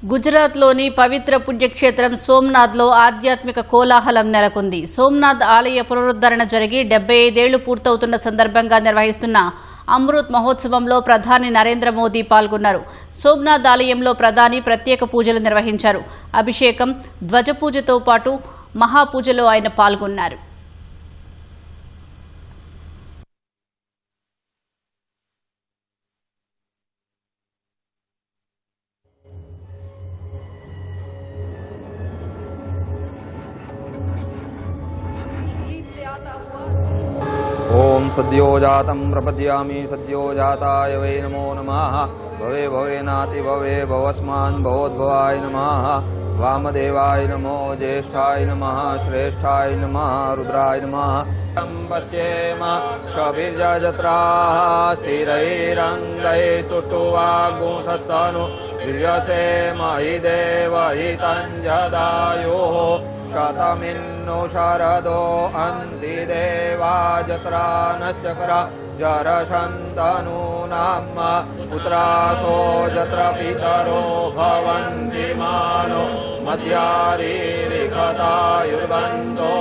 గుజరాత్లోని పవిత్ర పుణ్యక్షేత్రం సోమనాథ్లో ఆధ్యాత్మిక కోలాహలం నెలకొంది. సోమనాథ్ ఆలయ పునరుద్ధరణ జరిగి 75 ఏళ్లు పూర్తవుతున్న సందర్భంగా నిర్వహిస్తున్న అమృత్ మహోత్సవంలో ప్రధాని నరేంద్ర మోదీ పాల్గొన్నారు. సోమనాథ్ ఆలయంలో ప్రధాని ప్రత్యేక పూజలు నిర్వహించారు. అభిషేకం, ధ్వజపూజతో పాటు మహాపూజలో ఆయన పాల్గొన్నారు. ओम सद्योजातं प्रपद्यामि सद्योजाताय वै नमो नमः। भवे भवेनाति भवे भवस्मान् भवोद्भवाय नमः। वामदेवाय नमो ज्येष्ठाय नमः श्रेष्ठाय नमः रुद्राय नमः। पश्येम शभिर्यजत्राः स्थिरैरङ्गैस्तुष्टुवागुंसस्तनु वीर्यसेम हि देव हि तञ्जदायुः शतमिन्नु शरदो अन्ति देवाजत्रा नश्चक्र जरशन्तनूनाम पुत्रासो जत्र पितरो भवन्ति मानो मध्यारीरिखतायुर्गन्धो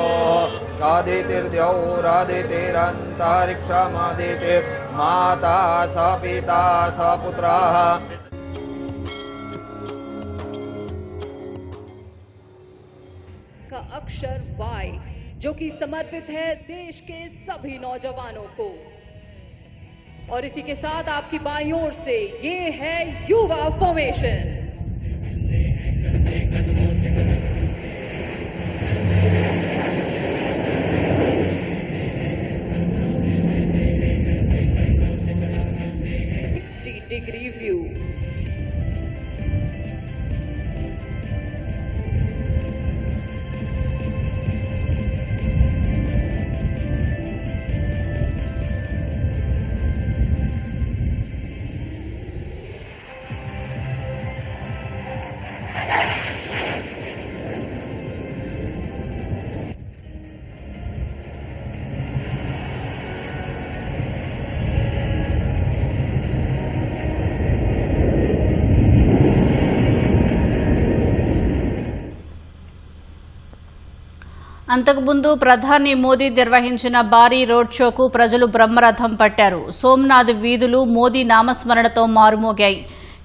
आदितिर्द्यौरादितिरन्तरिक्षमदितिर्माता स पिता स पुत्रः। का अक्षर वाई जो कि समर्पित है देश के सभी नौजवानों को। और इसी के साथ आपकी बाईं ओर से ये है युवा फॉर्मेशन। Degree view. అంతకుముందు ప్రధాని మోదీ నిర్వహించిన భారీ రోడ్ షోకు ప్రజలు బ్రహ్మరథం పట్టారు. సోమనాథ్ వీధులు మోదీ నామస్మరణతో మారుమోగాయి.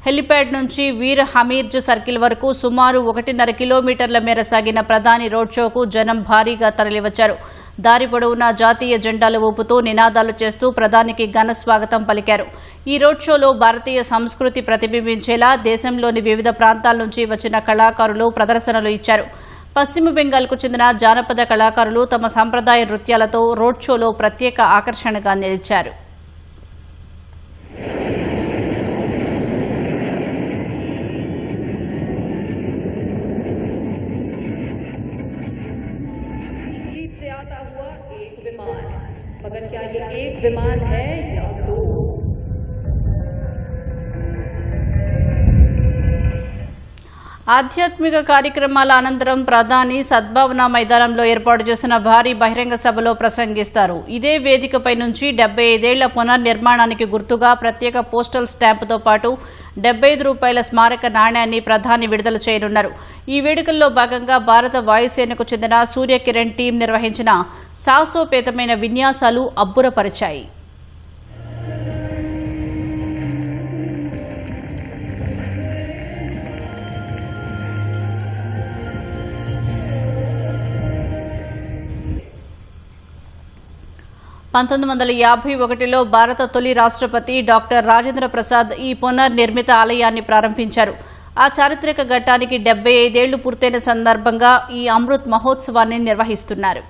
హెలిప్యాడ్ నుంచి వీర్ హమీర్జ్ సర్కిల్ వరకు సుమారు 1.5 కిలోమీటర్ల మేర సాగిన ప్రధాని రోడ్ షోకు జనం భారీగా తరలివచ్చారు. దారి పొడవునా జాతీయ జెండాలు ఊపుతూ నినాదాలు చేస్తూ ప్రధానికి ఘన స్వాగతం పలికారు. ఈ రోడ్ షోలో భారతీయ సంస్కృతి ప్రతిబింబించేలా దేశంలోని వివిధ ప్రాంతాల నుంచి వచ్చిన కళాకారులు ప్రదర్శనలు ఇచ్చారు. పశ్చిమ బెంగాల్కు చెందిన జానపద కళాకారులు తమ సంప్రదాయ నృత్యాలతో రోడ్ షోలో ప్రత్యేక ఆకర్షణగా నిలిచారు. से आता हुआ एक विमान, मगर क्या ये एक विमान है या दो? ఆధ్యాత్మిక కార్యక్రమాల అనంతరం ప్రధాని సద్భావన మైదానంలో ఏర్పాటు చేసిన భారీ బహిరంగ సభలో ప్రసంగిస్తారు. ఇదే వేదికపై నుంచి 75 ఏళ్ల పునర్నిర్మాణానికి గుర్తుగా ప్రత్యేక పోస్టల్ స్టాంపుతో పాటు ₹75 స్మారక నాణ్యాన్ని ప్రధాని విడుదల చేయనున్నారు. ఈ వేడుకల్లో భాగంగా భారత వాయుసేనకు చెందిన సూర్యకిరణ్ టీం నిర్వహించిన సాహసోపేతమైన విన్యాసాలు అబ్బురపరిచాయి. లో భారత తొలి రాష్ట్రపతి డాక్టర్ రాజేంద్ర ప్రసాద్ ఈ పునర్నిర్మిత ఆలయాన్ని ప్రారంభించారు. ఆ చారిత్రక ఘట్టానికి 75 ఏళ్లు పూర్తయిన సందర్భంగా ఈ అమృత్ మహోత్సవాన్ని నిర్వహిస్తున్నారు.